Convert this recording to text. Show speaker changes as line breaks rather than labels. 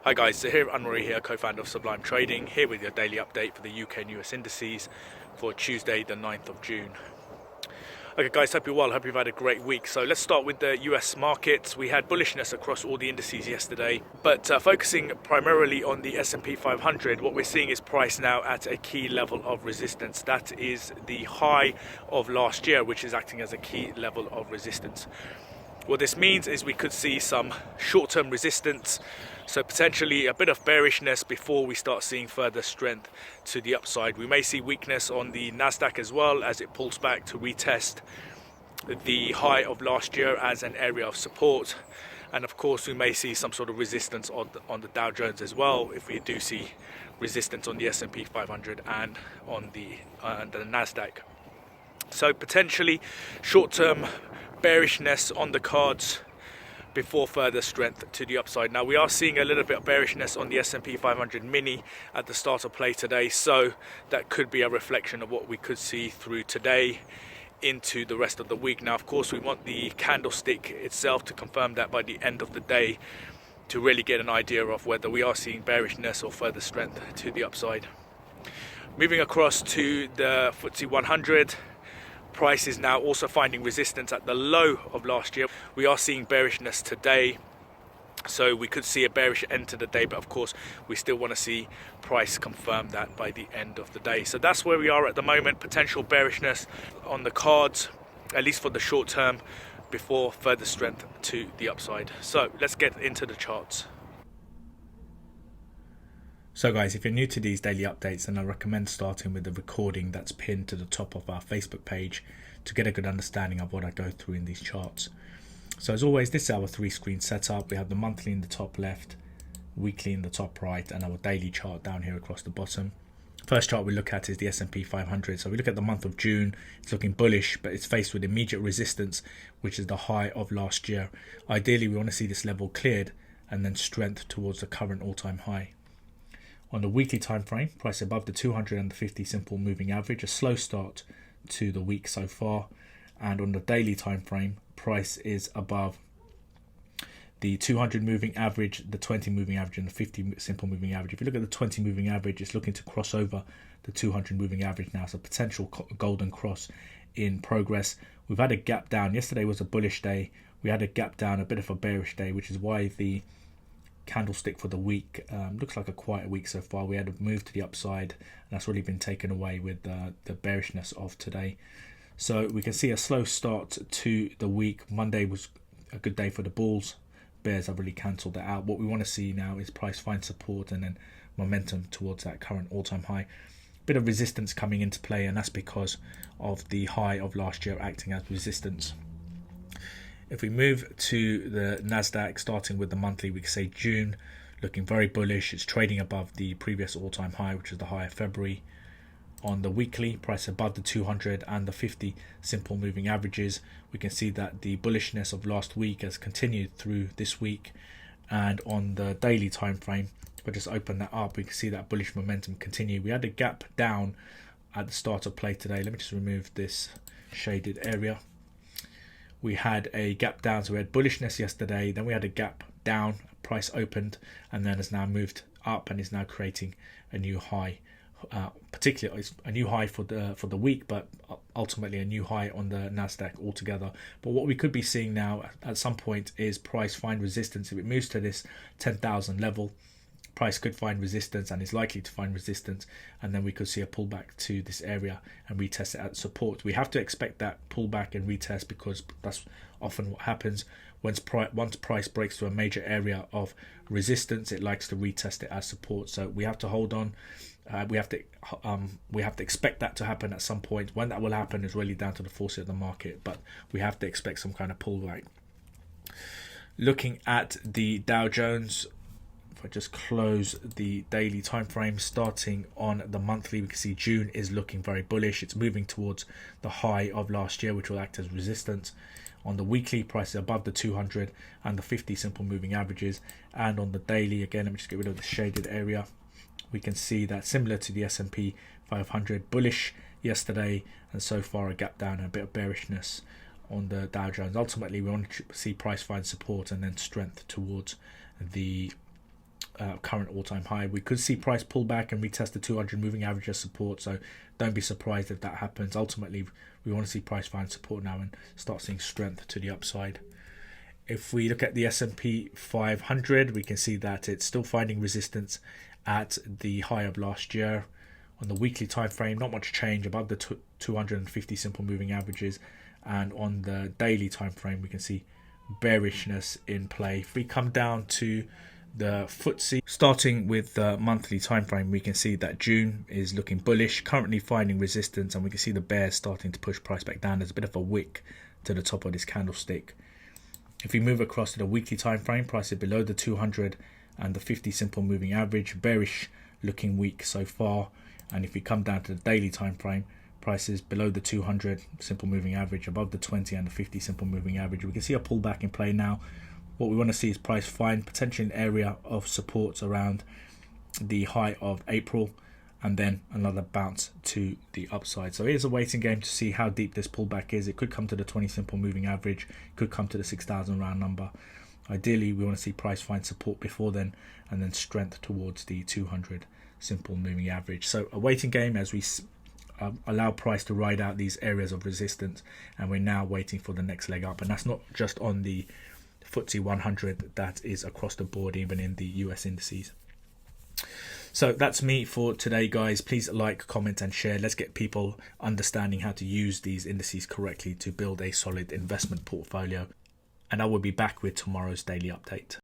Hi guys, so here Anne-Marie here, co-founder of Sublime Trading, here with your daily update for the UK and US indices for Tuesday the 9th of June. Okay guys, hope you're well, hope you've had a great week. So let's start with the US markets. We had bullishness across all the indices yesterday, but focusing primarily on the S&P 500, what we're seeing is price now at a key level of resistance. That is the high of last year, which is acting as a key level of resistance. What this means is we could see some short-term resistance, so potentially a bit of bearishness before we start seeing further strength to the upside. We may see weakness on the Nasdaq as well as it pulls back to retest the high of last year as an area of support. And of course we may see some sort of resistance on the Dow Jones as well if we do see resistance on the S&P 500 and on the Nasdaq. So potentially short-term bearishness on the cards before further strength to the upside. Now we are seeing a little bit of bearishness on the S&P 500 mini at the start of play today, so that could be a reflection of what we could see through today into the rest of the week. Now of course we want the candlestick itself to confirm that by the end of the day to really get an idea of whether we are seeing bearishness or further strength to the upside. Moving across to the FTSE 100, price is now also finding resistance at the low of last year. We are seeing bearishness today, so we could see a bearish end to the day, but of course we still want to see price confirm that by the end of the day. So that's where we are at the moment. Potential bearishness on the cards, at least for the short term, before further strength to the upside. So let's get into the charts. So guys, if you're new to these daily updates, then I recommend starting with the recording that's pinned to the top of our Facebook page to get a good understanding of what I go through in these charts. So as always, this is our 3-screen setup. We have the monthly in the top left, weekly in the top right, and our daily chart down here across the bottom. First chart we look at is the S&P 500. So we look at the month of June, it's looking bullish, but it's faced with immediate resistance, which is the high of last year. Ideally, we want to see this level cleared and then strength towards the current all-time high. On the weekly time frame, price above the 250 simple moving average, a slow start to the week so far. And on the daily time frame, price is above the 200 moving average, the 20 moving average, and the 50 simple moving average. If you look at the 20 moving average, it's looking to cross over the 200 moving average now. So potential golden cross in progress. We've had a gap down. Yesterday was a bullish day. We had a gap down, a bit of a bearish day, which is why the candlestick for the week looks like a quiet week so far. We had a move to the upside, and that's really been taken away with the bearishness of today. So we can see a slow start to the week. Monday was a good day for the bulls. Bears have really cancelled that out. What we want to see now is price find support and then momentum towards that current all-time high. Bit of resistance coming into play, and that's because of the high of last year acting as resistance. If we move to the Nasdaq, starting with the monthly, we can say June looking very bullish. It's trading above the previous all-time high, which is the high of February. On the weekly, price above the 200 and the 50 simple moving averages. We can see that the bullishness of last week has continued through this week. And on the daily time frame, if I just open that up, we can see that bullish momentum continue. We had a gap down at the start of play today. Let me just remove this shaded area. We had a gap down, so we had bullishness yesterday, then we had a gap down, price opened, and then has now moved up and is now creating a new high. Particularly it's a new high for the week, but ultimately a new high on the Nasdaq altogether. But what we could be seeing now at some point is price find resistance. If it moves to this 10,000 level, price could find resistance and is likely to find resistance, and then we could see a pullback to this area and retest it at support. We have to expect that pullback and retest because that's often what happens. Once price breaks to a major area of resistance, it likes to retest it as support. So we have to hold on. We have to expect that to happen at some point. When that will happen is really down to the force of the market, but we have to expect some kind of pullback. Looking at the Dow Jones, if I just close the daily time frame, starting on the monthly, we can see June is looking very bullish. It's moving towards the high of last year, which will act as resistance. On the weekly, price is above the 200 and the 50 simple moving averages. And on the daily, again, let me just get rid of the shaded area. We can see that similar to the S&P 500, bullish yesterday, and so far a gap down and a bit of bearishness on the Dow Jones. Ultimately, we want to see price find support and then strength towards the current all-time high. We could see price pull back and retest the 200 moving average as support, so don't be surprised if that happens. Ultimately, we want to see price find support now and start seeing strength to the upside. If we look at the S&P 500, we can see that it's still finding resistance at the high of last year. On the weekly time frame, not much change above the 250 simple moving averages, and on the daily time frame, we can see bearishness in play. If we come down to the FTSE, starting with the monthly time frame, we can see that June is looking bullish, currently finding resistance, and we can see the bears starting to push price back down. There's a bit of a wick to the top of this candlestick. If we move across to the weekly time frame, price is below the 200 and the 50 simple moving average, bearish looking week so far. And if we come down to the daily time frame, prices below the 200 simple moving average, above the 20 and the 50 simple moving average. We can see a pullback in play now. What we want to see is price find potentially an area of support around the high of April, and then another bounce to the upside. So here's a waiting game to see how deep this pullback is. It could come to the 20 simple moving average, could come to the 6,000 round number. Ideally, we want to see price find support before then, and then strength towards the 200 simple moving average. So a waiting game as we allow price to ride out these areas of resistance, and we're now waiting for the next leg up. And that's not just on the FTSE 100, that is across the board, even in the US indices. So that's me for today, guys. Please like, comment and share. Let's get people understanding how to use these indices correctly to build a solid investment portfolio. And I will be back with tomorrow's daily update.